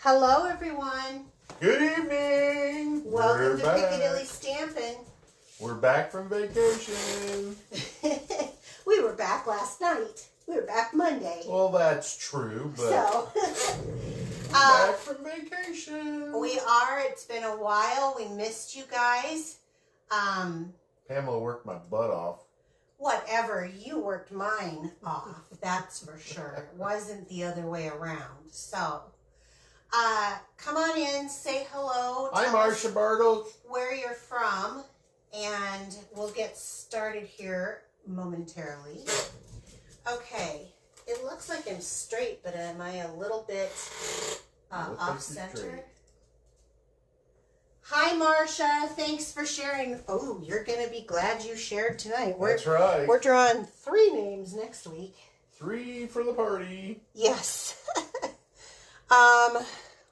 Hello, everyone. Good evening. Welcome to Piccadilly Stampin'. We're back from vacation. We were back last night. We were back Monday. Well, that's true, but So, back from vacation. we are. It's been a while. We missed you guys. Pamela worked my butt off. Whatever. You worked mine off. That's for sure. It wasn't the other way around. So, come on in. Say hello. Hi, Marcia Bartles. Where you're from. And we'll get started here momentarily. Okay, it looks like I'm straight, but am I a little bit off center? Hi, Marcia. Thanks for sharing. Oh, you're gonna be glad you shared tonight. That's right. We're drawing 3 names next week. 3 for the party. Yes.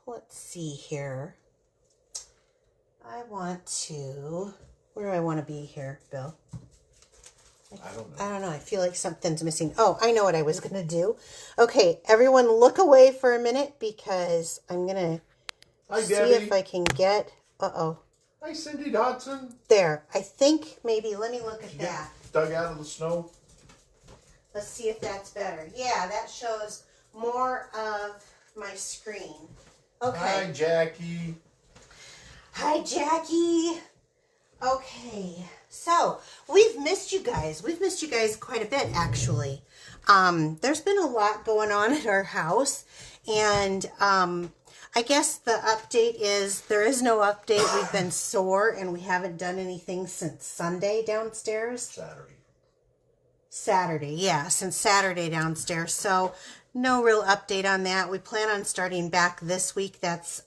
Let's see here. I want to. Where do I want to be here, Bill? I don't know. I feel like something's missing. Oh, I know what I was going to do. Okay, everyone look away for a minute because I'm going to see Debbie. if I can get... Uh-oh. Hi, Cindy Dodson. There. I think maybe... Let me look at that. Dug out of the snow. Let's see if that's better. Yeah, that shows more of my screen. Okay. Hi, Jackie. Hi, Jackie. Okay, so we've missed you guys. We've missed you guys quite a bit, actually. There's been a lot going on at our house, and I guess the update is there is no update. We've been sore, and we haven't done anything since Sunday downstairs. Saturday, yeah, since Saturday downstairs. So no real update on that. We plan on starting back this week. That's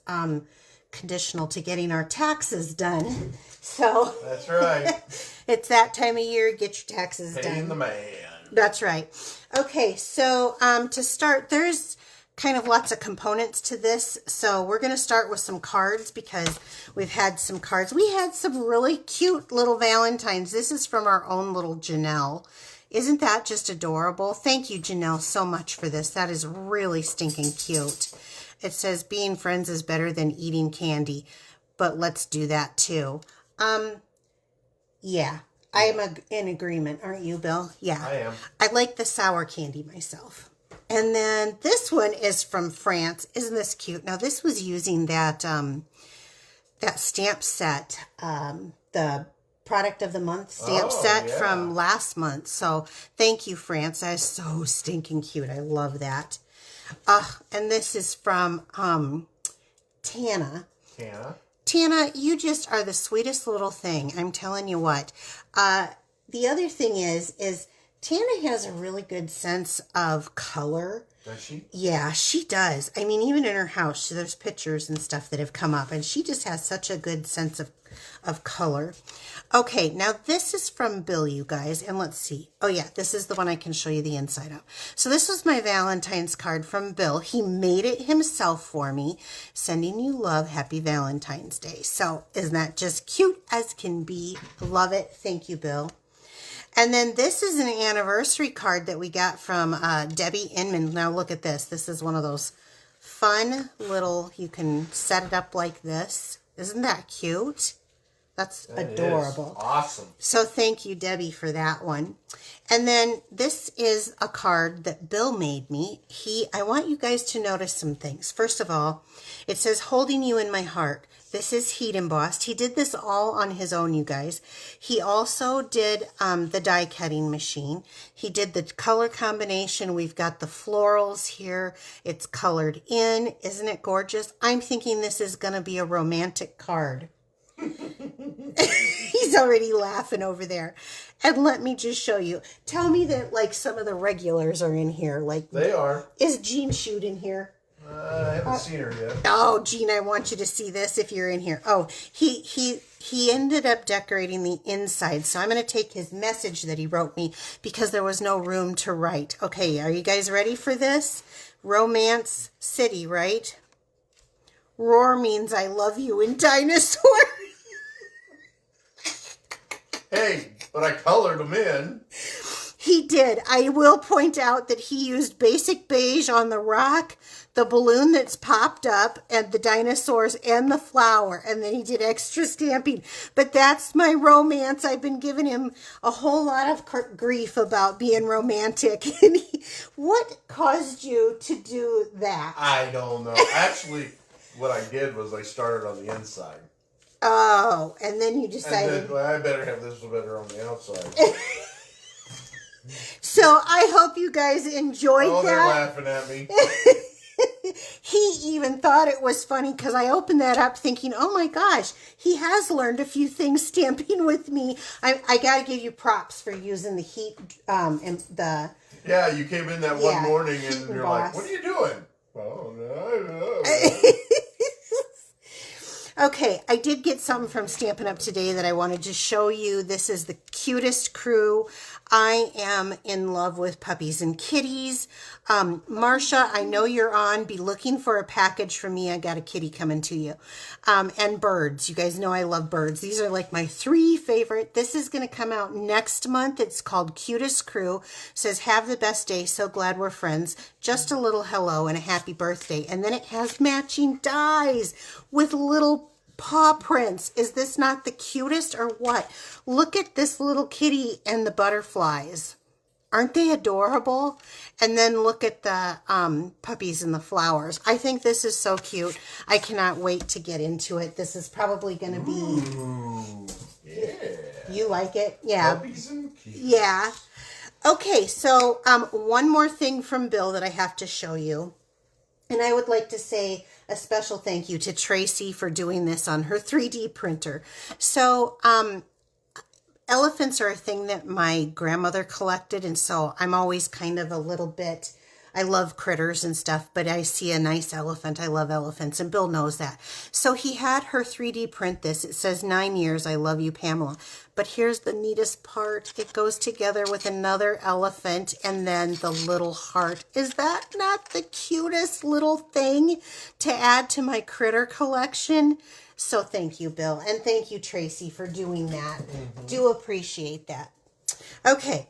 conditional to getting our taxes done. So that's right. It's that time of year. Get your taxes done. Paying the man. That's right. Okay, so to start, there's kind of lots of components to this. So we're going to start with some cards because we've had some cards. We had some really cute little Valentines. This is from our own little Janelle. Isn't that just adorable? Thank you, Janelle, so much for this. That is really stinking cute. It says being friends is better than eating candy, but let's do that too. Yeah, I am in agreement. Aren't you, Bill? Yeah. I am. I like the sour candy myself. And then this one is from France. Isn't this cute? Now this was using that, that stamp set, the product of the month stamp set from last month. So thank you, France. That is so stinking cute. I love that. And this is from Tana. Tana, you just are the sweetest little thing. I'm telling you what. The other thing is Tana has a really good sense of color. Does she? Yeah, she does. I mean, even in her house, there's pictures and stuff that have come up, and she just has such a good sense of color. Okay, now this is from Bill, you guys, and let's see. Oh yeah, this is the one I can show you the inside of. So this was my Valentine's card from Bill. He made it himself for me. Sending you love, happy Valentine's Day. So isn't that just cute as can be? Love it. Thank you, Bill. And then this is an anniversary card that we got from Debbie Inman. Now look at this. This is one of those fun little, you can set it up like this. Isn't that cute? That's adorable. Awesome. So thank you, Debbie, for that one. And then this is a card that Bill made me. I want you guys to notice some things. First of all, it says, holding you in my heart. This is heat embossed. He did this all on his own, you guys. He also did the die cutting machine. He did the color combination. We've got the florals here. It's colored in. Isn't it gorgeous? I'm thinking this is going to be a romantic card. He's already laughing over there. And let me just show you. Tell me that like some of the regulars are in here. Like they are. Is Jean Shoot in here? I haven't seen her yet. Oh, Jean, I want you to see this if you're in here. Oh, he ended up decorating the inside. So I'm going to take his message that he wrote me because there was no room to write. Okay, are you guys ready for this? Romance City, right? Roar means I love you in dinosaur. Hey, but I colored them in. He did. I will point out that he used basic beige on the rock, the balloon that's popped up, and the dinosaurs and the flower. And then he did extra stamping. But that's my romance. I've been giving him a whole lot of grief about being romantic. What caused you to do that? I don't know. Actually, what I did was I started on the inside. Oh, and then you And decided... then, well, I better have this better on the outside. So I hope you guys enjoyed that. They're laughing at me. He even thought it was funny because I opened that up thinking, oh my gosh, he has learned a few things stamping with me. I got to give you props for using the heat and the... Yeah, you came in that one morning and you're like, what are you doing? Oh, no. Okay, I did get something from Stampin' Up! Today that I wanted to show you. This is the cutest crew. I am in love with puppies and kitties. Marcia, I know you're on. Be looking for a package from me. I got a kitty coming to you. And birds. You guys know I love birds. These are like my 3 favorite. This is going to come out next month. It's called Cutest Crew. It says, have the best day. So glad we're friends. Just a little hello and a happy birthday. And then it has matching dies with little paw prints. Is this not the cutest or what? Look at this little kitty and the butterflies. Aren't they adorable? And then look at the puppies and the flowers. I think this is so cute. I cannot wait to get into it. This is probably going to be... Ooh, yeah. You like it? Yeah. Puppies and kitties. Yeah. Okay, so one more thing from Bill that I have to show you. And I would like to say a special thank you to Tracy for doing this on her 3D printer. So, elephants are a thing that my grandmother collected, and so I'm always kind of a little bit... I love critters and stuff, but I see a nice elephant. I love elephants, and Bill knows that. So he had her 3D print this. It says, 9 years, I love you, Pamela. But here's the neatest part. It goes together with another elephant and then the little heart. Is that not the cutest little thing to add to my critter collection? So thank you, Bill, and thank you, Tracy, for doing that. Do appreciate that. Okay,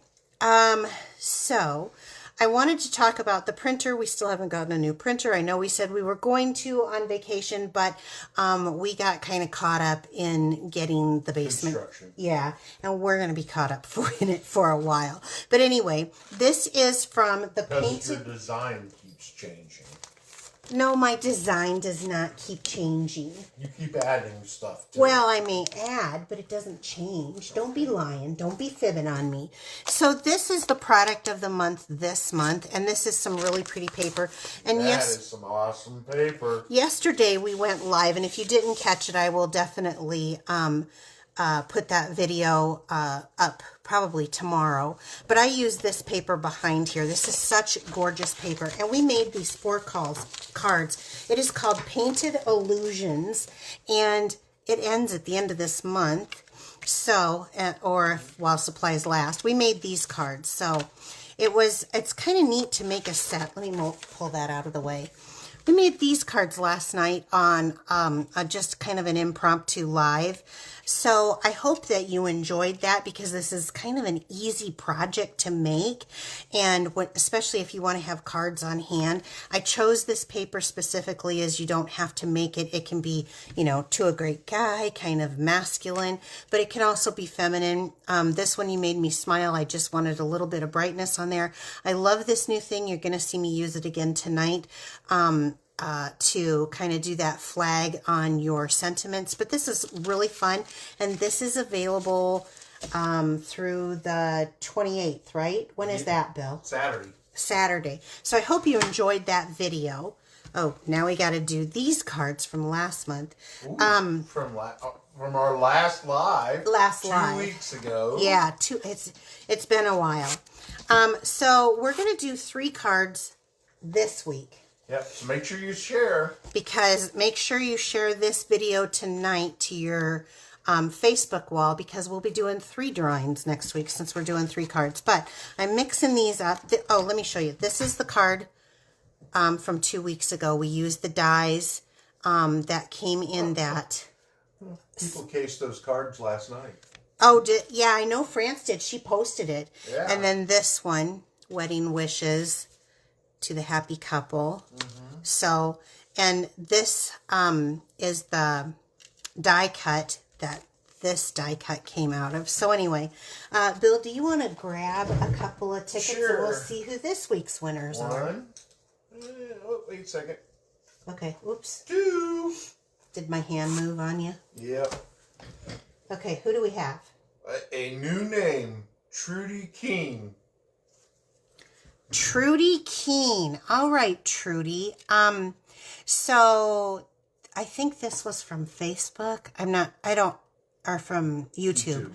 so... I wanted to talk about the printer. We still haven't gotten a new printer. I know we said we were going to on vacation, but we got kind of caught up in getting the basement. Construction. Yeah, and we're going to be caught up in it for a while. But anyway, this is from the Because your painted... design keeps changing. No, my design does not keep changing. You keep adding stuff to Well, I may add, but it doesn't change. Don't be lying. Don't be fibbing on me. So this is the product of the month this month, and this is some really pretty paper. And That is some awesome paper. yesterday we went live, and if you didn't catch it, I will definitely put that video up probably tomorrow. But I use this paper behind here. This is such gorgeous paper. And we made these 4 cards. It is called Painted Illusions. And it ends at the end of this month. So, or while supplies last. We made these cards. So, it's kind of neat to make a set. Let me pull that out of the way. We made these cards last night on just kind of an impromptu live. So I hope that you enjoyed that because this is kind of an easy project to make. And especially if you want to have cards on hand. I chose this paper specifically as you don't have to make it. It can be, you know, to a great guy, kind of masculine, but it can also be feminine. This one, You Made Me Smile. I just wanted a little bit of brightness on there. I love this new thing. You're going to see me use it again tonight. To kind of do that flag on your sentiments. But this is really fun. And this is available through the 28th, right? When is that, Bill? Saturday. So I hope you enjoyed that video. Oh, now we got to do these cards from last month. Ooh, from our last live. 2 weeks ago. Yeah, it's been a while. So we're going to do 3 cards this week. Yep, so make sure you share. Because make sure you share this video tonight to your Facebook wall because we'll be doing 3 drawings next week since we're doing 3 cards. But I'm mixing these up. Oh, let me show you. This is the card from 2 weeks ago. We used the dies that came in that. People cased those cards last night. Oh, yeah, I know France did. She posted it. Yeah. And then this one, Wedding Wishes to the Happy Couple. So, and this is the die cut that this die cut came out of. So anyway, Bill, do you want to grab a couple of tickets? Sure. And we'll see who this week's winners are. One. Oh, wait a second. Okay, oops. 2. Did my hand move on you? Yep. Okay, who do we have? A new name, Trudy King. Trudy Keen. All right, Trudy. So I think this was from Facebook. Or from YouTube.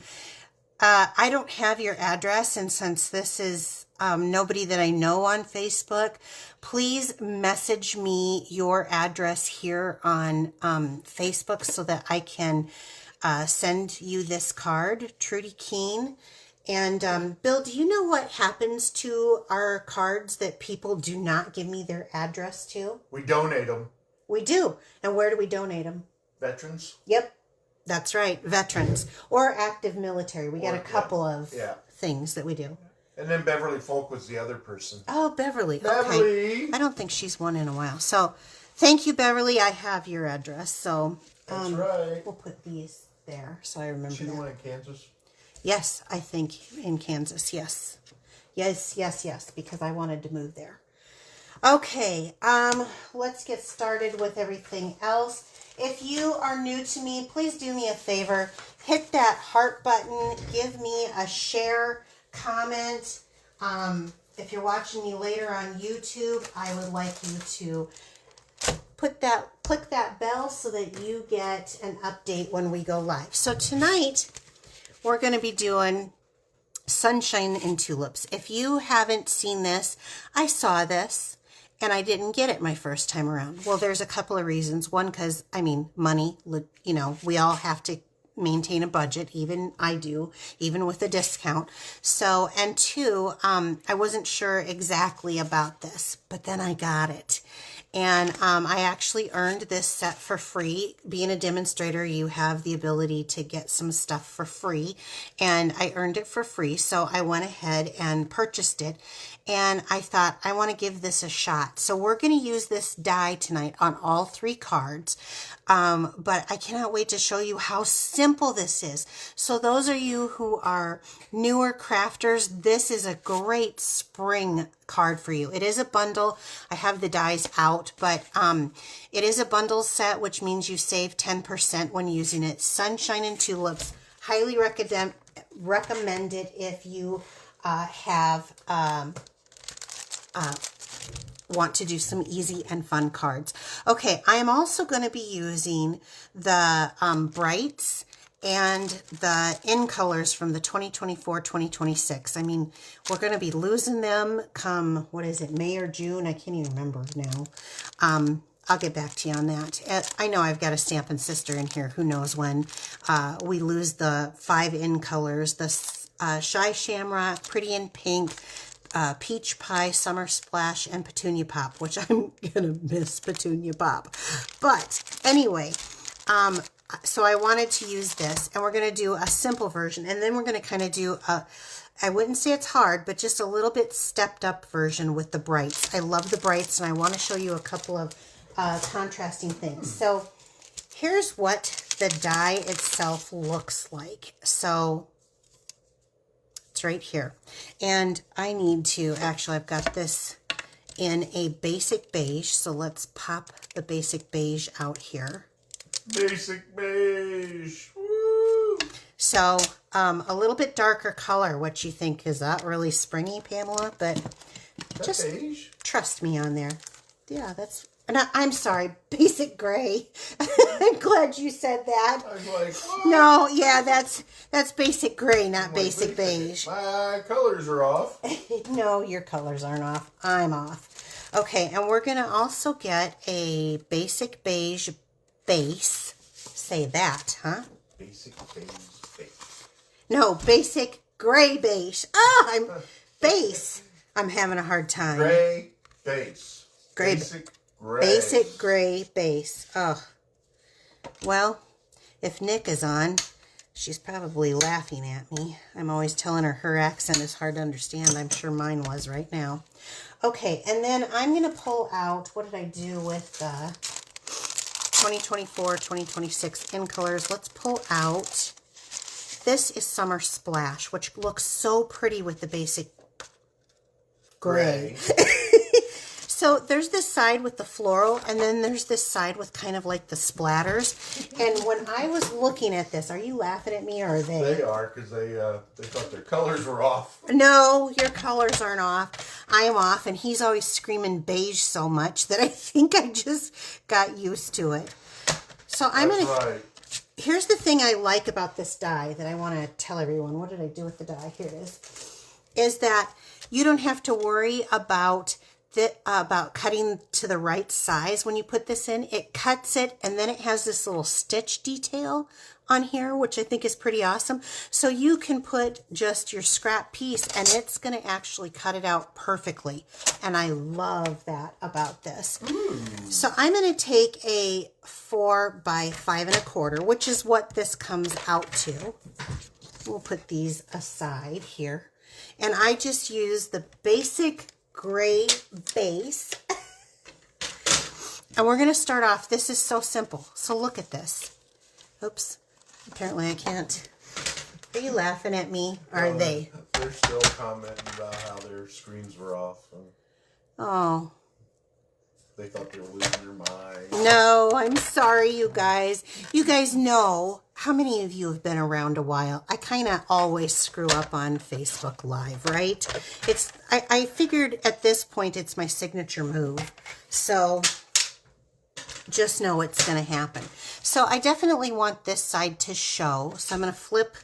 I don't have your address, and since this is nobody that I know on Facebook, please message me your address here on Facebook so that I can send you this card, Trudy Keen. And Bill, do you know what happens to our cards that people do not give me their address to? We donate them. We do. And where do we donate them? Veterans. Yep. That's right. Veterans or active military. We got a couple of things that we do. And then Beverly Folk was the other person. Oh, Beverly. Beverly. Okay. I don't think she's won in a while. So thank you, Beverly. I have your address. So that's right. We'll put these there so I remember She the that. one in Kansas? Yes, I think in Kansas. Yes. Yes, because I wanted to move there. Okay, let's get started with everything else. If you are new to me, please do me a favor. Hit that heart button. Give me a share, comment. If you're watching me later on YouTube, I would like you to click that bell so that you get an update when we go live. So tonight, we're going to be doing Sunshine in Tulips. If you haven't seen this, I saw this. And I didn't get it my first time around. Well, there's a couple of reasons. One, because, money, we all have to maintain a budget. Even I do, even with a discount. So, and two, I wasn't sure exactly about this, but then I got it. And I actually earned this set for free. Being a demonstrator, you have the ability to get some stuff for free. And I earned it for free, so I went ahead and purchased it. And I thought, I want to give this a shot. So we're going to use this die tonight on all 3 cards. But I cannot wait to show you how simple this is. So those of you who are newer crafters, this is a great spring card for you. It is a bundle. I have the dies out, but it is a bundle set, which means you save 10% when using it. Sunshine and Tulips, highly recommend it if you want to do some easy and fun cards. Okay, I am also going to be using the Brights and the in colors from the 2024-2026. We're going to be losing them come, May or June? I can't even remember now. I'll get back to you on that. I know I've got a Stampin' Sister in here. Who knows when we lose the 5 in colors. The Shy Shamrock, Pretty in Pink, Peach Pie, Summer Splash, and Petunia Pop, which I'm going to miss Petunia Pop. But anyway, so I wanted to use this, and we're going to do a simple version, and then we're going to kind of do I wouldn't say it's hard, but just a little bit stepped up version with the Brights. I love the Brights, and I want to show you a couple of contrasting things. So here's what the die itself looks like. So it's right here. And I need to, actually, I've got this in a basic beige. So let's pop the basic beige out here. Basic beige. Woo! So a little bit darker color. What you think? Is that really springy, Pamela? But just beige? Trust me on there. Yeah, that's... I'm sorry, basic gray. I'm glad you said that. I was like, oh. No, yeah, that's basic gray, not basic beige. My colors are off. No, your colors aren't off. I'm off. Okay, and we're going to also get a basic beige base. Say that, huh? Basic beige base. No, basic gray beige. I'm base. I'm having a hard time. Gray base. Gray basic gray. Basic gray base. Oh. Well, if Nick is on, She's probably laughing at me. I'm always telling her accent is hard to understand. I'm sure mine was right now. Okay, and then I'm going to pull out, what did I do with 2024, 2026 in colors? Let's pull out, this is Summer Splash, which looks so pretty with the basic gray. So there's this side with the floral, and then there's this side with kind of like the splatters. And when I was looking at this, are you laughing at me or are they? They are, because they thought their colors were off. No, your colors aren't off. I am off, and he's always screaming beige so much that I think I just got used to it. So I'm going to... Here's the thing I like about this die that I want to tell everyone. What did I do with the die? Here it is. Is that you don't have to worry about cutting to the right size when you put this in. It cuts it, and then it has this little stitch detail on here, which I think is pretty awesome. So you can put just your scrap piece, and it's going to actually cut it out perfectly. And I love that about this. So I'm going to take a 4 by 5 1/4, which is what this comes out to. We'll put these aside here. And I just use the basic gray base. And we're going to start off. This is so simple. So look at this. Oops. Apparently I can't. Are you laughing at me? Or are they? They're still commenting about how their screens were off. Oh. They thought they were losing their mind. No, I'm sorry, you guys. You guys know, how many of you have been around a while? I kind of always screw up on Facebook Live, right? I figured at this point it's my signature move. So just know it's going to happen. So I definitely want this side to show. So I'm going to flip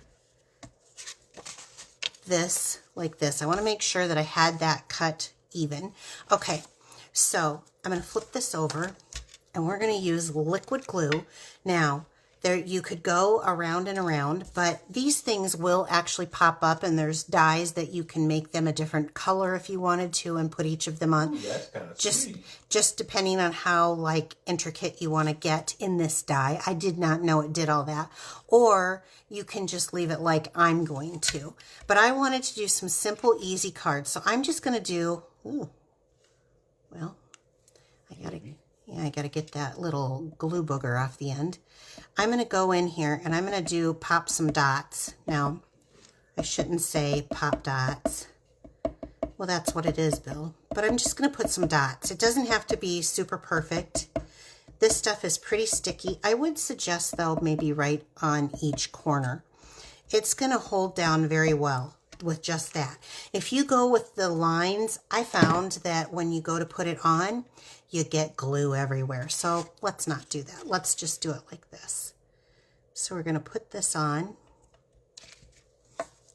this like this. I want to make sure that I had that cut even. Okay, so I'm going to flip this over, and we're going to use liquid glue. Now, there you could go around and around, but these things will actually pop up, and there's dies that you can make them a different color if you wanted to and put each of them on. Ooh, that's kind of sweet. Just depending on how like intricate you want to get in this die. I did not know it did all that. Or you can just leave it like I'm going to. But I wanted to do some simple, easy cards. So I'm just going to do, well, I gotta get that little glue booger off the end. I'm gonna go in here and I'm gonna do pop some dots. Now, I shouldn't say pop dots. Well, that's what it is, Bill. But I'm just gonna put some dots. It doesn't have to be super perfect. This stuff is pretty sticky. I would suggest, though, maybe right on each corner. It's gonna hold down very well with just that. If you go with the lines, I found that when you go to put it on, you get glue everywhere. So let's not do that. Let's just do it like this. So we're going to put this on,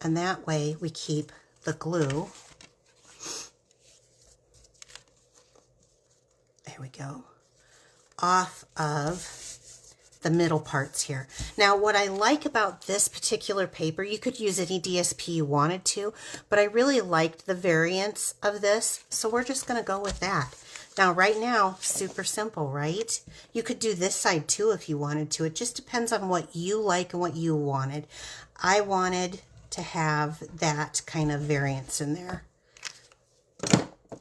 and that way we keep the glue. There we go. Off of the middle parts here. Now, what I like about this particular paper, you could use any DSP you wanted to, but I really liked the variance of this, so we're just going to go with that. Now, right now, super simple, right? You could do this side too if you wanted to. It just depends on what you like and what you wanted. I wanted to have that kind of variance in there.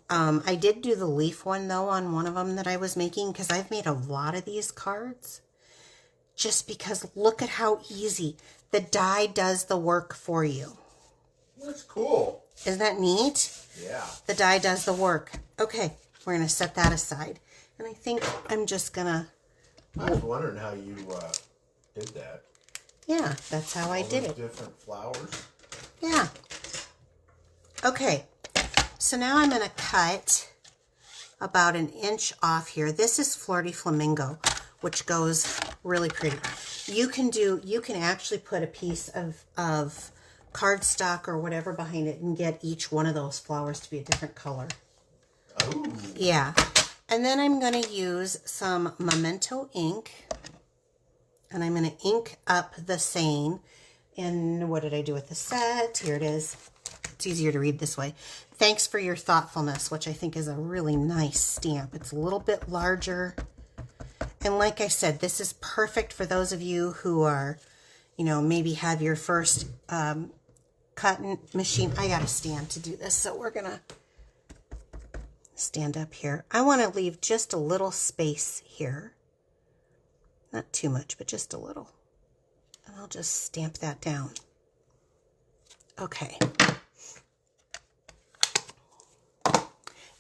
I did do the leaf one, though, on one of them that I was making, because I've made a lot of these cards. Just because look at how easy. The die does the work for you. That's cool. Isn't that neat? Yeah. The die does the work. Okay. We're going to set that aside. And I think I'm just going to... I was wondering how you did that. Yeah, that's how I did it. Different flowers. Yeah. Okay. So now I'm going to cut about 1 inch off here. This is Flirty Flamingo, which goes really pretty. You can actually put a piece of cardstock or whatever behind it and get each one of those flowers to be a different color. Oh. Yeah. And then I'm going to use some Memento ink. And I'm going to ink up the saying. And what did I do with the set? Here it is. It's easier to read this way. Thanks for your thoughtfulness, which I think is a really nice stamp. It's a little bit larger. And like I said, this is perfect for those of you who are, you know, maybe have your first cutting machine. I got to stand to do this, so we're going to stand up here. I want to leave just a little space here. Not too much, but just a little. And I'll just stamp that down. Okay.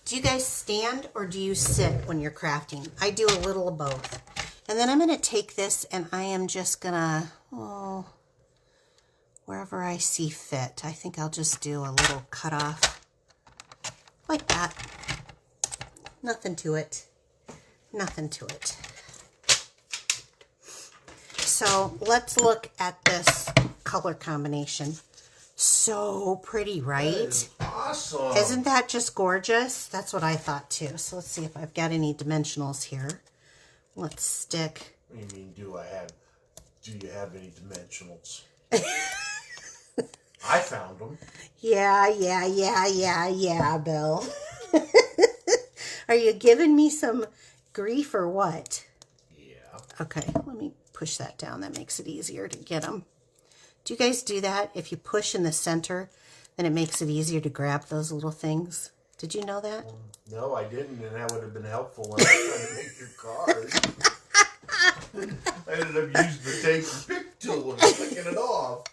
Do you guys stand or do you sit when you're crafting? I do a little of both. And then I'm going to take this and I am just going to, oh, wherever I see fit. I think I'll just do a little cut off like that. Nothing to it. Nothing to it. So let's look at this color combination. So pretty, right? That is awesome. Isn't that just gorgeous? That's what I thought too. So let's see if I've got any dimensionals here. Let's stick. What do you mean, do you have any dimensionals? I found them. Yeah, Bill. Are you giving me some grief or what? Yeah. Okay, let me push that down. That makes it easier to get them. Do you guys do that? If you push in the center, then it makes it easier to grab those little things. Did you know that? No, I didn't, and that would have been helpful when I was trying to make your card. I ended up using the take and pick tool and flicking it off.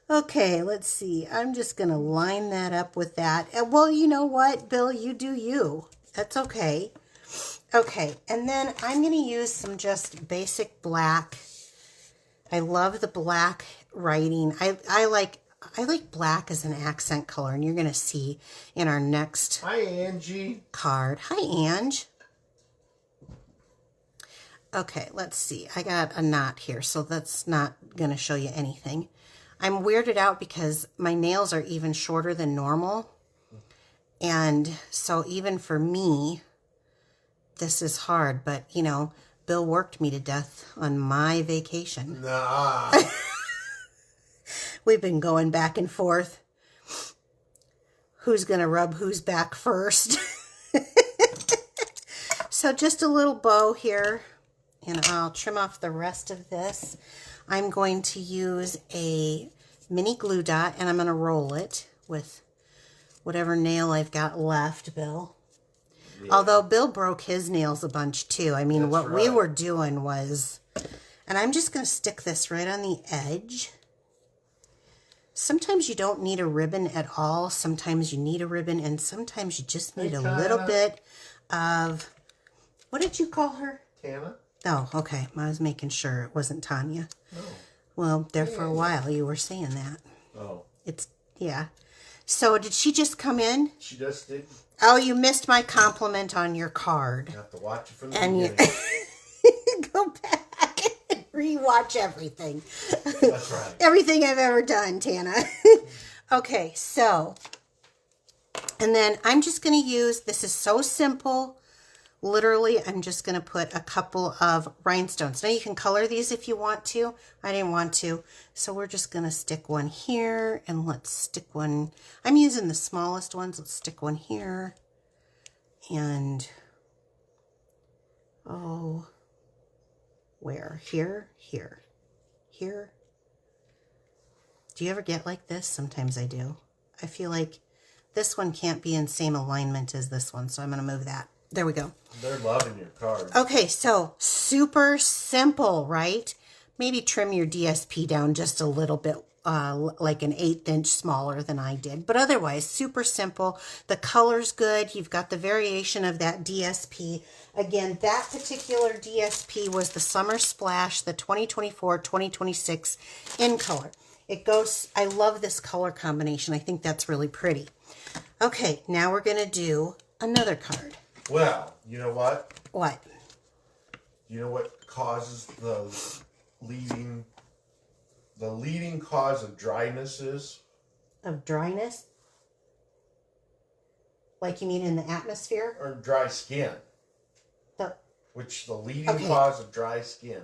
Okay, let's see. I'm just going to line that up with that. Well, you know what, Bill? You do you. That's okay. Okay, and then I'm going to use some just basic black. I love the black writing. I like black as an accent color, and you're going to see in our next Hi, Angie. card. Hi, Ange. Okay, let's see. I got a knot here, so that's not going to show you anything. I'm weirded out because my nails are even shorter than normal. And so even for me, this is hard. But, you know, Bill worked me to death on my vacation. Nah. We've been going back and forth. Who's going to rub whose back first? So just a little bow here. And I'll trim off the rest of this. I'm going to use a mini glue dot and I'm going to roll it with whatever nail I've got left, Bill. Yeah. Although Bill broke his nails a bunch too. I mean, what we were doing was... And I'm just going to stick this right on the edge. Sometimes you don't need a ribbon at all. Sometimes you need a ribbon, and sometimes you just need a little bit of... What did you call her? Tana. Oh, okay. I was making sure it wasn't Tanya. No. Well, there for a while you were saying that. Oh. It's, yeah. So did she just come in? She just did. Oh, you missed my compliment on your card. You have to watch it from the beginning. Go back and rewatch everything. That's right. Everything I've ever done, Tana. Okay, so, and then I'm just going to use, this is so simple. Literally, I'm just going to put a couple of rhinestones. Now, you can color these if you want to. I didn't want to. So we're just going to stick one here. And let's stick one. I'm using the smallest ones. Let's stick one here. And, oh, where? Here, here, here. Do you ever get like this? Sometimes I do. I feel like this one can't be in same alignment as this one. So I'm going to move that. There we go. They're loving your card. Okay, so super simple, right? Maybe trim your DSP down just a little bit, like an 1/8 inch smaller than I did. But otherwise, super simple. The color's good. You've got the variation of that DSP. Again, that particular DSP was the Summer Splash, the 2024-2026 in color. It goes, I love this color combination. I think that's really pretty. Okay, now we're going to do another card. Well, you know what? What? You know what causes the leading cause of dryness is? Of dryness? Like you mean in the atmosphere? Or dry skin. Which the leading cause of dry skin.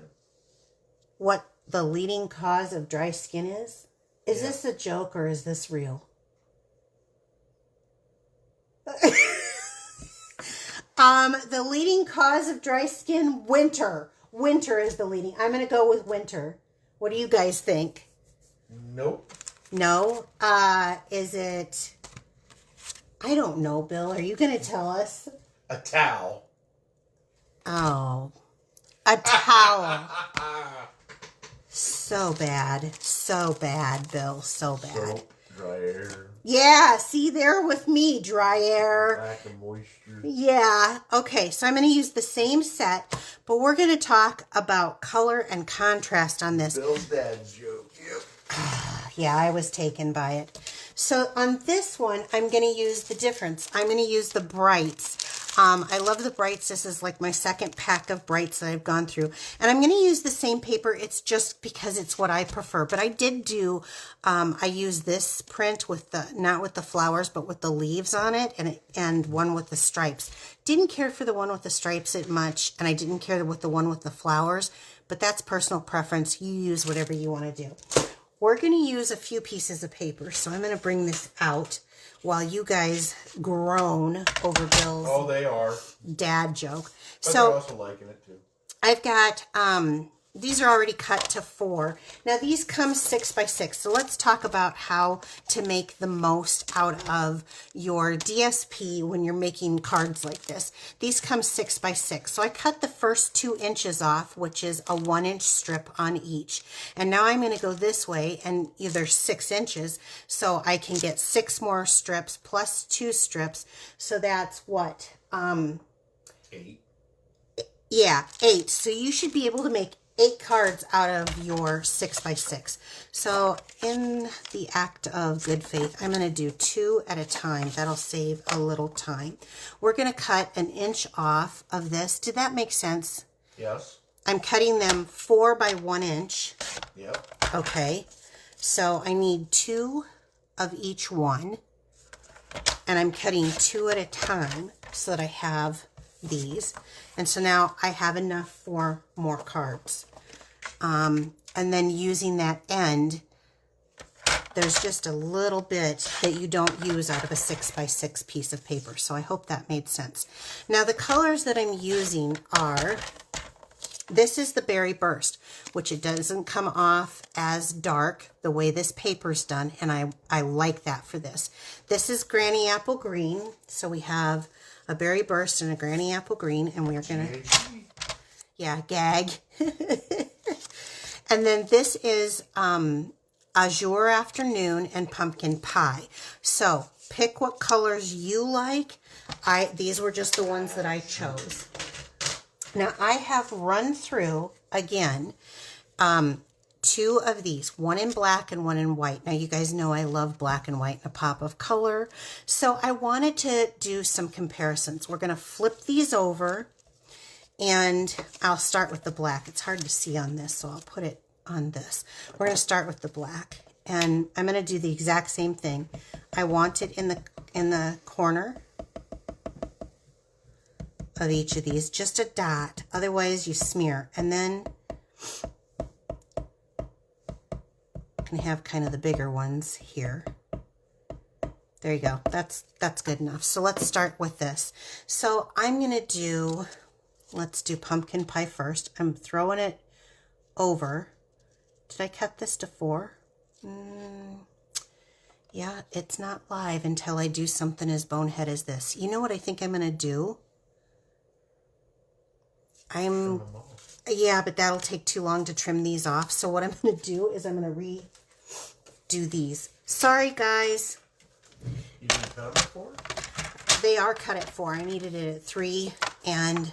What the leading cause of dry skin is? Is this a joke or is this real? The leading cause of dry skin, winter. Winter is the leading. I'm going to go with winter. What do you guys think? Nope. No? Is it... I don't know, Bill. Are you going to tell us? A towel. Oh. A towel. So bad. So bad, Bill. So bad. Soap, dry air. Yeah, see there with me, dry air. Lack of moisture. Yeah. Okay, so I'm going to use the same set, but we're going to talk about color and contrast on this. Bill's dad's joke. Yep. Yeah, I was taken by it. So on this one, I'm going to use the difference. I'm going to use the brights. I love the brights. This is like my second pack of brights that I've gone through. And I'm going to use the same paper. It's just because it's what I prefer. But I did do, I use this print with the, not with the flowers, but with the leaves on it. And one with the stripes. Didn't care for the one with the stripes as much. And I didn't care with the one with the flowers. But that's personal preference. You use whatever you want to do. We're going to use a few pieces of paper. So I'm going to bring this out while you guys groan over Bill's they are. dad joke. But So they're also liking it too. I've got, these are already cut to 4. Now these come 6 by 6. So let's talk about how to make the most out of your DSP when you're making cards like this. These come 6 by 6. So I cut the first 2 inches off, which is a 1-inch strip on each. And now I'm going to go this way and either 6 inches. So I can get 6 more strips plus 2 strips. So that's what? 8. Yeah, 8. So you should be able to make 8 cards out of your 6 by 6. So in the act of good faith, I'm going to do 2 at a time. That'll save a little time. We're going to cut 1 inch off of this. Did that make sense? Yes. I'm cutting them 4 by 1 inch. Yep. Okay. So I need 2 of each one. And I'm cutting 2 at a time so that I have these. And so now I have enough for more cards. And then using that end, there's just a little bit that you don't use out of a 6 by 6 piece of paper. So I hope that made sense. Now the colors that I'm using are, this is the Berry Burst, which it doesn't come off as dark the way this paper's done. And I like that for this. This is Granny Apple Green. So we have a Berry Burst and a Granny Apple Green, and we're going to, yeah, gag. And then this is Azure Afternoon and Pumpkin Pie. So pick what colors you like. These were just the ones that I chose. Now I have run through, again, 2 of these, one in black and one in white. Now you guys know I love black and white and a pop of color. So I wanted to do some comparisons. We're going to flip these over and I'll start with the black. It's hard to see on this, so I'll put it on this. We're going to start with the black and I'm going to do the exact same thing. I want it in the corner of each of these, just a dot. Otherwise you smear. And then can have kind of the bigger ones here. There you go. That's good enough. So let's start with this. So I'm going to do, let's do pumpkin pie first. I'm throwing it over. Did I cut this to 4? Yeah, it's not live until I do something as bonehead as this. You know what I think I'm going to do? Yeah, but that'll take too long to trim these off. So what I'm going to do is I'm going to redo these. Sorry, guys. You didn't cut them for? They are cut at 4. I needed it at 3, and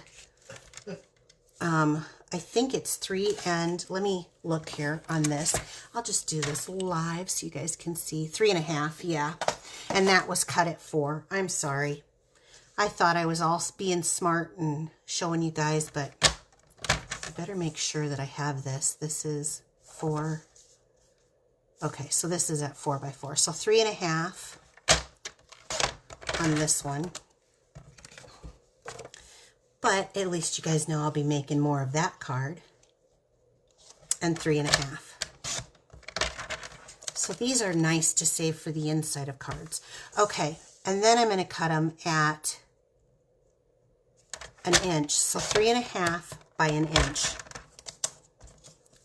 I think it's 3, and let me look here on this. I'll just do this live so you guys can see. 3.5, yeah. And that was cut at 4. I'm sorry. I thought I was all being smart and showing you guys, but I better make sure that I have this. This is 4. Okay, so this is at 4 by 4. So 3.5 on this one. But at least you guys know I'll be making more of that card. And 3.5. So these are nice to save for the inside of cards. Okay, and then I'm going to cut them at 1 inch. So 3.5 by 1 inch.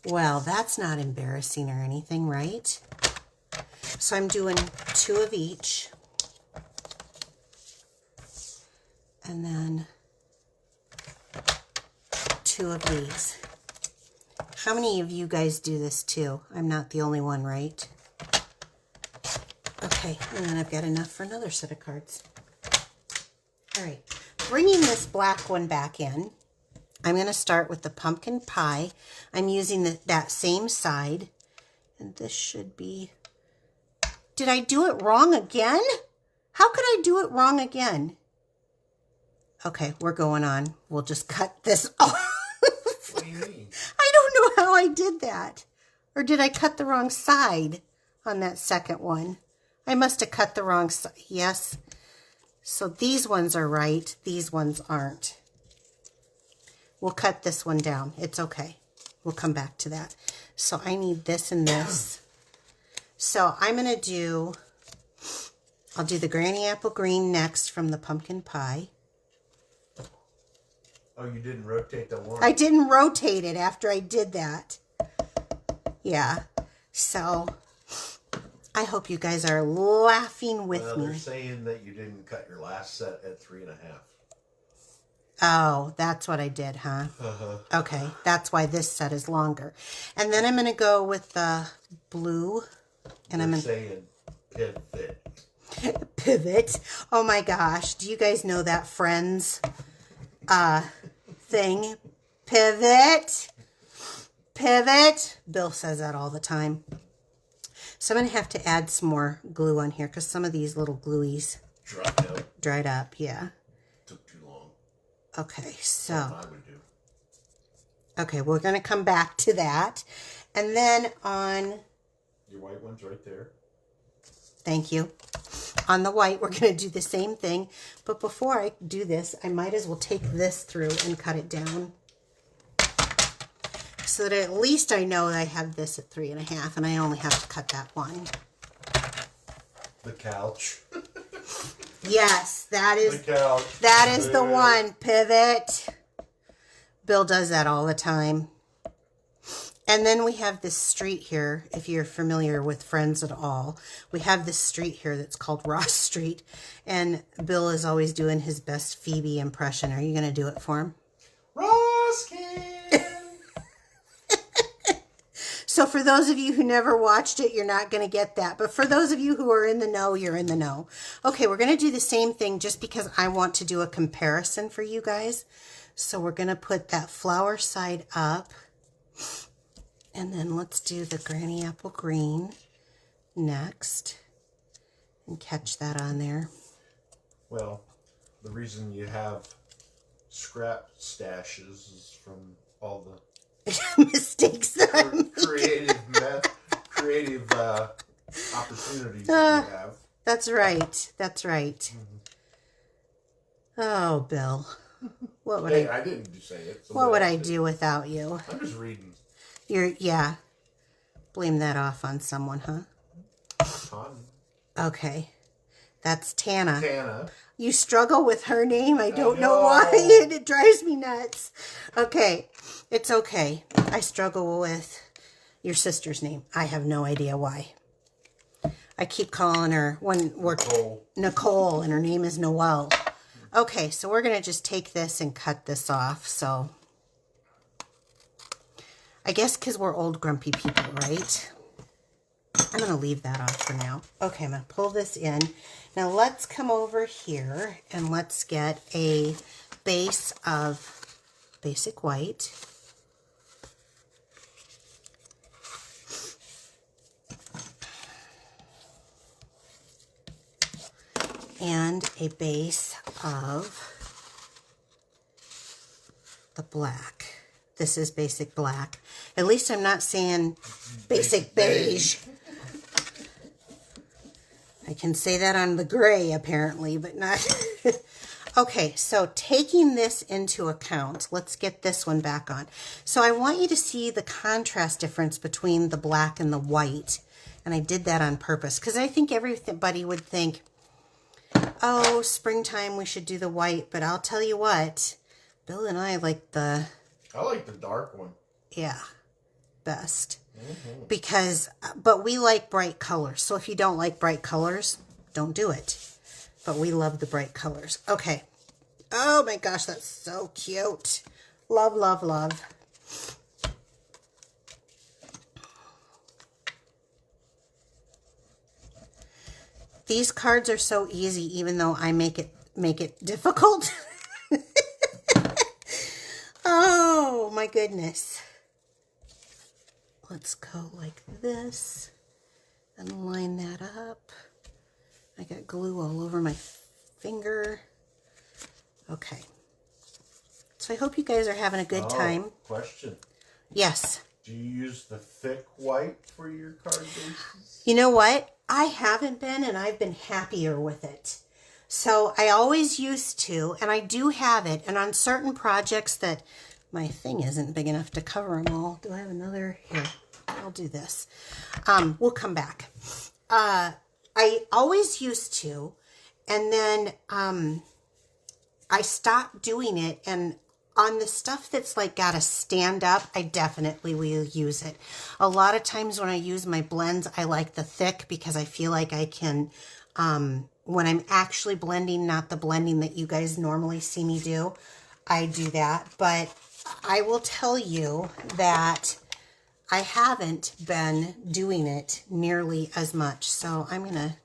Well, that's not embarrassing or anything, right? So I'm doing 2 of each. And then 2 of these. How many of you guys do this too? I'm not the only one, right? Okay, and then I've got enough for another set of cards. All right, bringing this black one back in, I'm going to start with the pumpkin pie. I'm using that same side, and this should be... Did I do it wrong again? How could I do it wrong again? Okay, we're going on. We'll just cut this off. What do you mean? I don't know how I did that. Or did I cut the wrong side on that second one? I must have cut the wrong side. Yes. So these ones are right. These ones aren't. We'll cut this one down. It's okay. We'll come back to that. So I need this and this. So I'm going to do... I'll do the granny apple green next from the pumpkin pie. Oh, you didn't rotate the one? I didn't rotate it after I did that. Yeah. So I hope you guys are laughing with me. They're saying that you didn't cut your last set at 3.5. Oh, that's what I did, huh? Okay, that's why this set is longer. And then I'm going to go with the blue. And I'm saying pivot. Pivot. Oh my gosh. Do you guys know that Friends thing? Pivot. Pivot. Bill says that all the time. So I'm going to have to add some more glue on here because some of these little glueies dried up. Yeah. Took too long. Okay, so. I would do. Okay, we're going to come back to that. And then on... Your white one's right there. Thank you. On the white, we're going to do the same thing. But before I do this, I might as well take this through and cut it down. So that at least I know that I have this at 3.5 and I only have to cut that one. The couch. Yes, that is the couch. That is the one. Pivot. Bill does that all the time. And then we have this street here, if you're familiar with Friends at all. We have this street here that's called Ross Street. And Bill is always doing his best Phoebe impression. Are you going to do it for him? Roskin! So for those of you who never watched it, you're not going to get that. But for those of you who are in the know, you're in the know. Okay, we're going to do the same thing just because I want to do a comparison for you guys. So we're going to put that flower side up. And then let's do the granny apple green next. And catch that on there. Well, the reason you have scrap stashes is from all the mistakes that I made. creative opportunities that you have. That's right. That's right. Mm-hmm. Oh, Bill. What would I didn't say it. What would I do without you? I'm just reading. Yeah. Blame that off on someone, huh? Tana. Okay. That's Tana. Tana. You struggle with her name. I don't know why. It drives me nuts. Okay. It's okay. I struggle with your sister's name. I have no idea why. I keep calling her Nicole, and her name is Noelle. Okay, so we're going to just take this and cut this off. So I guess because we're old grumpy people, right? I'm going to leave that off for now. Okay, I'm going to pull this in. Now let's come over here and let's get a base of basic white. And a base of the black. This is basic black. At least I'm not saying basic beige. I can say that on the gray apparently, but not. Okay, so taking this into account, let's get this one back on. So I want you to see the contrast difference between the black and the white. And I did that on purpose because I think everybody would think, oh, springtime, we should do the white. But I'll tell you what, Bill and I like the... I like the dark one. Yeah. best. Because, but we like bright colors. So if you don't like bright colors, don't do it. But we love the bright colors. Okay. Oh my gosh, that's so cute. Love, love, love. These cards are so easy, even though I make it difficult. Oh my goodness. Let's go like this and line that up. I got glue all over my finger. Okay. So I hope you guys are having a good time. Question. Yes. Do you use the thick white for your card bases? You know what? I haven't been, and I've been happier with it. So I always used to, and I do have it. And on certain projects that my thing isn't big enough to cover them all. Do I have another? Here, I'll do this. We'll come back. I always used to, and then I stopped doing it. And on the stuff that's like got to stand up, I definitely will use it. A lot of times when I use my blends, I like the thick because I feel like I can, when I'm actually blending, not the blending that you guys normally see me do, I do that. But I will tell you that I haven't been doing it nearly as much. So I'm going to...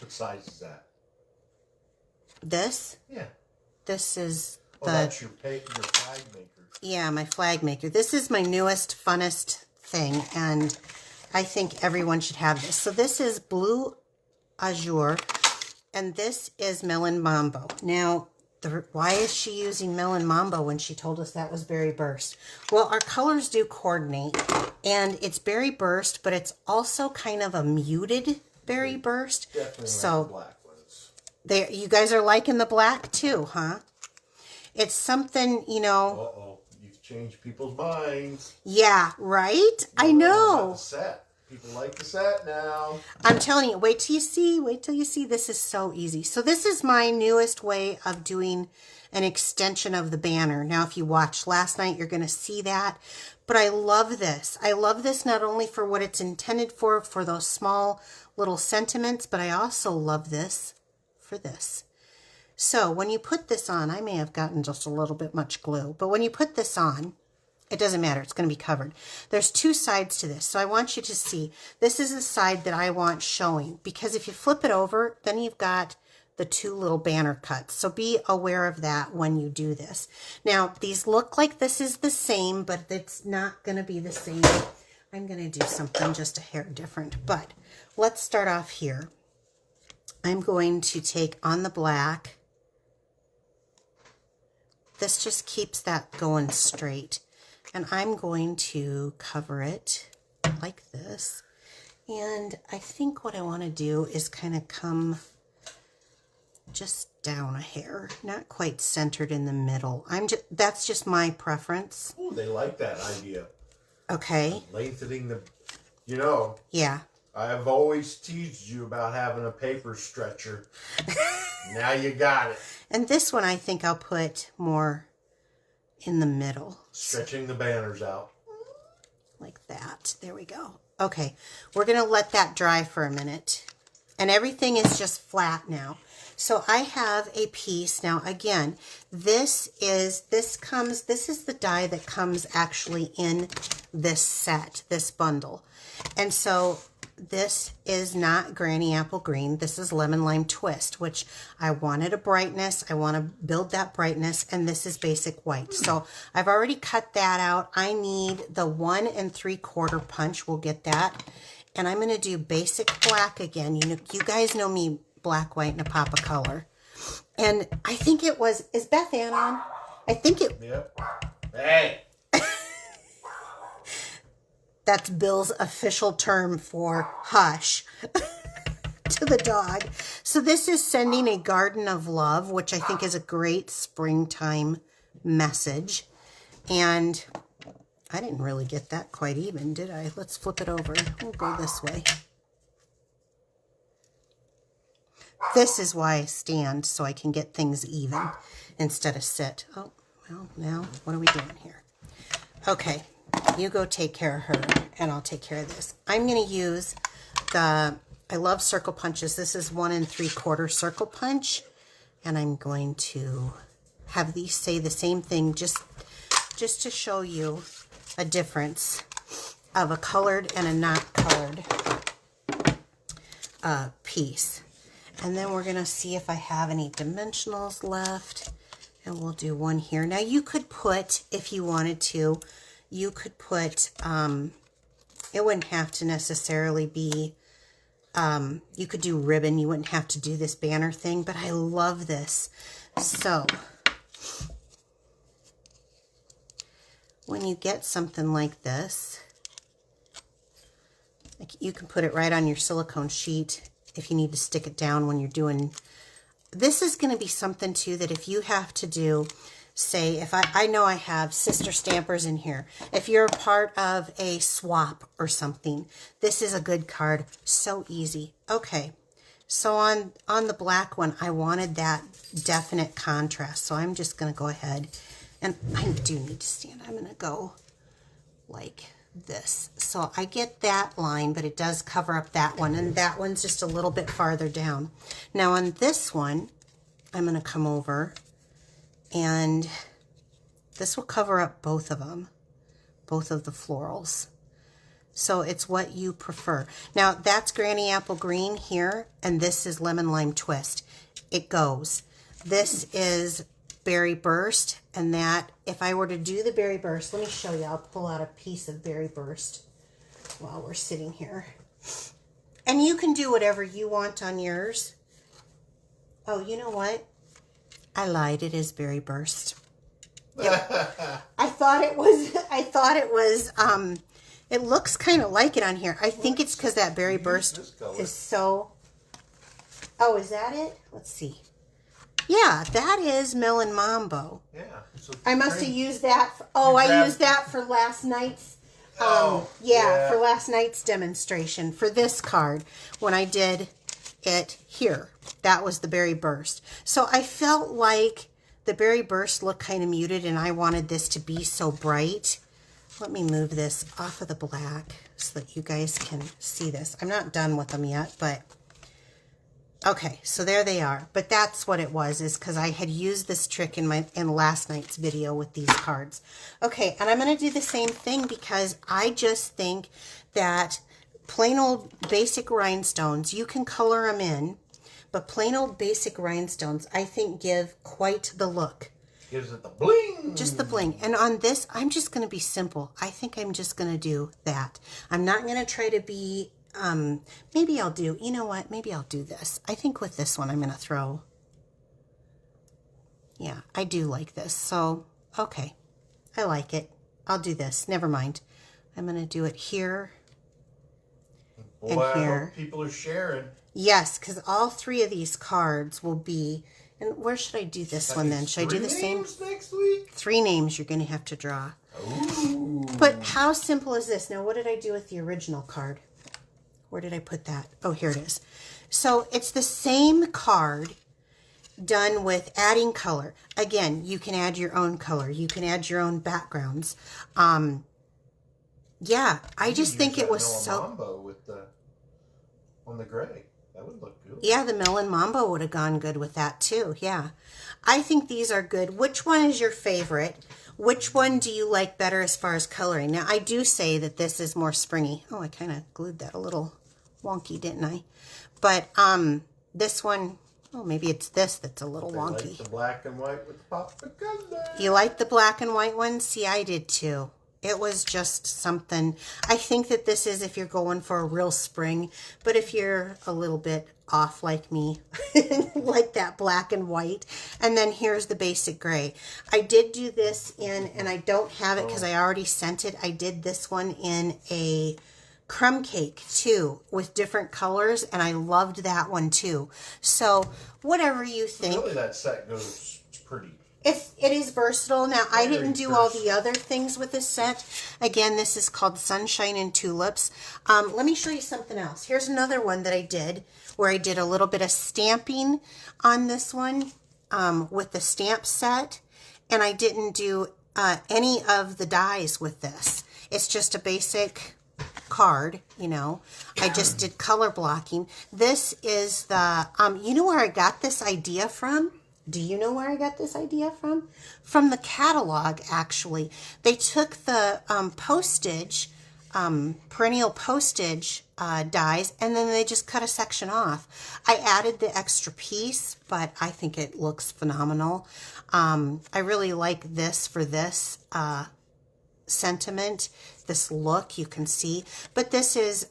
What size is that? This? Yeah. This is... Oh, that's your flag maker. Yeah, my flag maker. This is my newest, funnest thing, and I think everyone should have this. So this is Blue Azure, and this is Melon Mambo. Now, why is she using Melon Mambo when she told us that was Berry Burst? Well, our colors do coordinate, and it's Berry Burst, but it's also kind of a muted Berry Burst. Definitely so like the black ones. You guys are liking the black too, huh? It's something, you know. Uh-oh. You've changed people's minds. Yeah, right? I know. The set. People like the set now. I'm telling you, wait till you see. Wait till you see. This is so easy. So this is my newest way of doing an extension of the banner. Now, if you watched last night, you're going to see that. But I love this. I love this not only for what it's intended for those small little sentiments, but I also love this for this. So when you put this on, I may have gotten just a little bit much glue, but when you put this on, it doesn't matter. It's going to be covered. There's two sides to this. So I want you to see, this is the side that I want showing, because if you flip it over, then you've got the two little banner cuts. So be aware of that when you do this. Now, these look like this is the same, but it's not going to be the same. I'm going to do something just a hair different, but let's start off here. I'm going to take on the black. This just keeps that going straight. And I'm going to cover it like this. And I think what I want to do is kind of come just down a hair. Not quite centered in the middle. That's just my preference. Oh, they like that idea. Okay. Lengthening the, you know. Yeah. I've always teased you about having a paper stretcher. Now you got it. And this one I think I'll put more in the middle. Stretching the banners out. Like that. There we go. Okay. We're going to let that dry for a minute. And everything is just flat now. So I have a piece. Now again, this is the die that comes actually in this set, this bundle. And so this is not Granny Apple Green. This is Lemon Lime Twist, which I wanted a brightness. I want to build that brightness, and this is basic white. So I've already cut that out. I need the 1 3/4 punch. We'll get that. And I'm going to do basic black again. You guys know me, black, white, and a pop of color. And I think it was, is Beth Ann on? I think it. Yep. Hey. That's Bill's official term for hush to the dog. So this is sending a garden of love, which I think is a great springtime message. And I didn't really get that quite even, did I? Let's flip it over. We'll go this way. This is why I stand, so I can get things even instead of sit. Oh, well, now what are we doing here? Okay. You go take care of her, and I'll take care of this. I'm going to use I love circle punches. This is 1 3/4 circle punch. And I'm going to have these say the same thing just to show you a difference of a colored and a not colored piece. And then we're going to see if I have any dimensionals left. And we'll do one here. Now you could put, if you wanted to, you could put, it wouldn't have to necessarily be, you could do ribbon. You wouldn't have to do this banner thing, but I love this. So when you get something like this, like you can put it right on your silicone sheet if you need to stick it down when you're doing. This is going to be something too that if you have to do, say, if I know I have sister stampers in here. If you're a part of a swap or something, this is a good card. So easy. Okay, so on the black one, I wanted that definite contrast. So I'm just going to go ahead, and I do need to stand. I'm going to go like this. So I get that line, but it does cover up that one, and that one's just a little bit farther down. Now on this one, I'm going to come over, and this will cover up both of them, both of the florals. So it's what you prefer. Now that's Granny Apple Green here, and this is Lemon Lime Twist. It goes. This is Berry Burst, and that, if I were to do the Berry Burst, let me show you. I'll pull out a piece of Berry Burst while we're sitting here. And you can do whatever you want on yours. Oh, you know what? I lied. It is Berry Burst. I thought it was, it looks kind of like it on here. I think it's because that Berry Burst is so, oh, is that it? Let's see. Yeah, that is Melon Mambo. Yeah. So I must have used that. I used that for last night's, for last night's demonstration for this card when I did it here. That was the Berry Burst. So I felt like the Berry Burst looked kind of muted, and I wanted this to be so bright. Let me move this off of the black so that you guys can see this. I'm not done with them yet, but okay, so there they are. But that's what it was, is because I had used this trick in last night's video with these cards. Okay, and I'm going to do the same thing because I just think that plain old basic rhinestones, you can color them in, but plain old basic rhinestones, I think, give quite the look. Gives it the bling. Just the bling. And on this, I'm just going to be simple. I think I'm just going to do that. I'm not going to try to be, maybe I'll do, you know what? Maybe I'll do this. I think with this one, I'm going to throw, yeah, I do like this. So, okay. I like it. I'll do this. Never mind. I'm going to do it here. Boy, and here. I hope people are sharing. Yes, because all three of these cards will be, and where should I do this one then? Should I do the same? Next week? 3 names you're going to have to draw. Ooh. But how simple is this? Now, what did I do with the original card? Where did I put that? Oh, here it is. So it's the same card done with adding color. Again, you can add your own color. You can add your own backgrounds. Yeah, I just think it was so... Mambo with the, on the gray. That would look good. Yeah, the Melon Mambo would have gone good with that too. Yeah. I think these are good. Which one is your favorite? Which one do you like better as far as coloring? Now, I do say that this is more springy. Oh, I kind of glued that a little wonky, didn't I? But this one, oh, maybe it's this that's a little wonky. Like the black and white with pop of color. You like the black and white one? See, I did too. It was just something. I think that this is if you're going for a real spring, but if you're a little bit off like me, like that black and white, and then here's the basic gray. I did do this in, and I don't have it because I already sent it. I did this one in a crumb cake too with different colors, and I loved that one too. So whatever you think. Really, that set goes pretty. It is versatile. Now, I didn't do all the other things with this set. Again, this is called Sunshine and Tulips. Let me show you something else. Here's another one that I did where I did a little bit of stamping on this one with the stamp set. And I didn't do any of the dies with this. It's just a basic card, you know. I just did color blocking. This is the, you know where I got this idea from? Do you know where I got this idea from? From the catalog, actually. They took the postage, perennial postage dies, and then they just cut a section off. I added the extra piece, but I think it looks phenomenal. I really like this for this sentiment, this look, you can see. But this is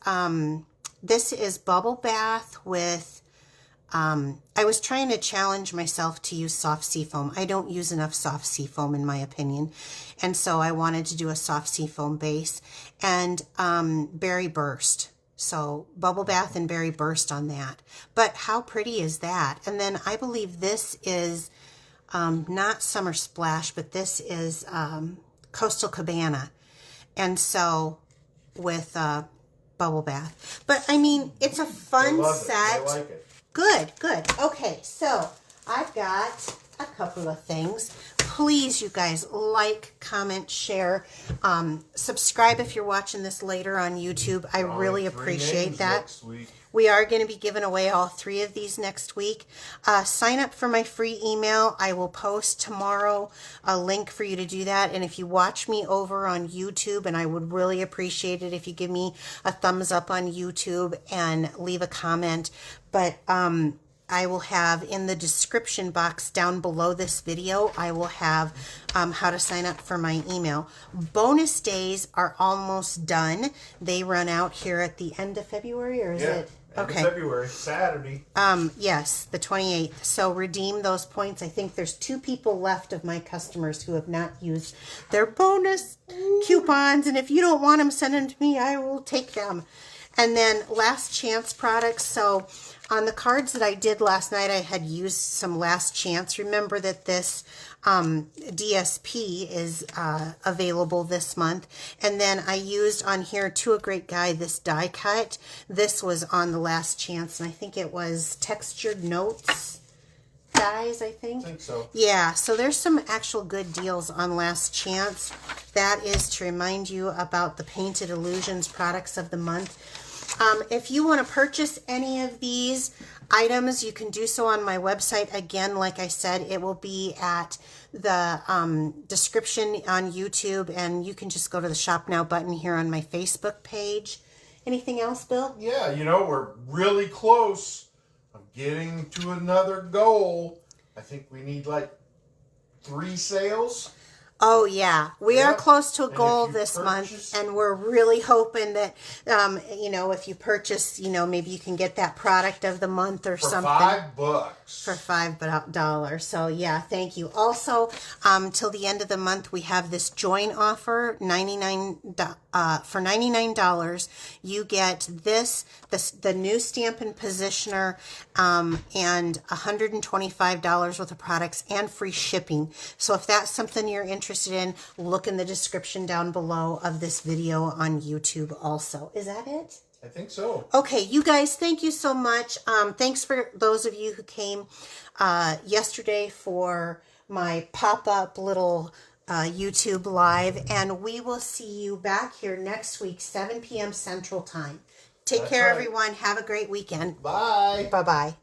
bubble bath with, I was trying to challenge myself to use soft seafoam. I don't use enough soft seafoam in my opinion. And so I wanted to do a soft seafoam base and berry burst. So bubble bath and berry burst on that. But how pretty is that? And then I believe this is not Summer Splash, but this is Coastal Cabana. And so with bubble bath. But I mean, it's a fun set. I like it. Good, good. Okay, so I've got a couple of things. Please, you guys, like, comment, share, subscribe if you're watching this later on YouTube. I really appreciate that. Next week. We are going to be giving away all 3 of these next week. Sign up for my free email. I will post tomorrow a link for you to do that. And if you watch me over on YouTube, and I would really appreciate it if you give me a thumbs up on YouTube and leave a comment. But I will have in the description box down below this video, I will have how to sign up for my email. Bonus days are almost done. They run out here at the end of February, or is it? Okay. February, Saturday. Yes, the 28th. So redeem those points. I think there's 2 people left of my customers who have not used their bonus coupons. And if you don't want them, send them to me. I will take them. And then last chance products. So on the cards that I did last night, I had used some last chance. Remember that this DSP is available this month. And then I used on here, to a great guy, this die cut. This was on the last chance, and I think it was Textured Notes dies, I think. I think so. Yeah, so there's some actual good deals on last chance. That is to remind you about the Painted Illusions products of the month. If you want to purchase any of these items, you can do so on my website. Again, like I said, it will be at the description on YouTube, and you can just go to the Shop Now button here on my Facebook page. Anything else, Bill? Yeah, you know, we're really close of getting to another goal. I think we need like 3 sales. Oh, yeah. We are close to a goal this month, and we're really hoping that, you know, if you purchase, you know, maybe you can get that product of the month or something. $5. For $5. So, yeah, thank you. Also, till the end of the month, we have this join offer, for $99. You get the new Stampin' Positioner, and $125 worth of products and free shipping. So if that's something you're interested in, look in the description down below of this video on YouTube also. Is that it? I think so. Okay, you guys, thank you so much. Thanks for those of you who came yesterday for my pop-up little YouTube live. And we will see you back here next week, 7 p.m. Central Time. Take care, everyone. Have a great weekend. Bye. Bye-bye.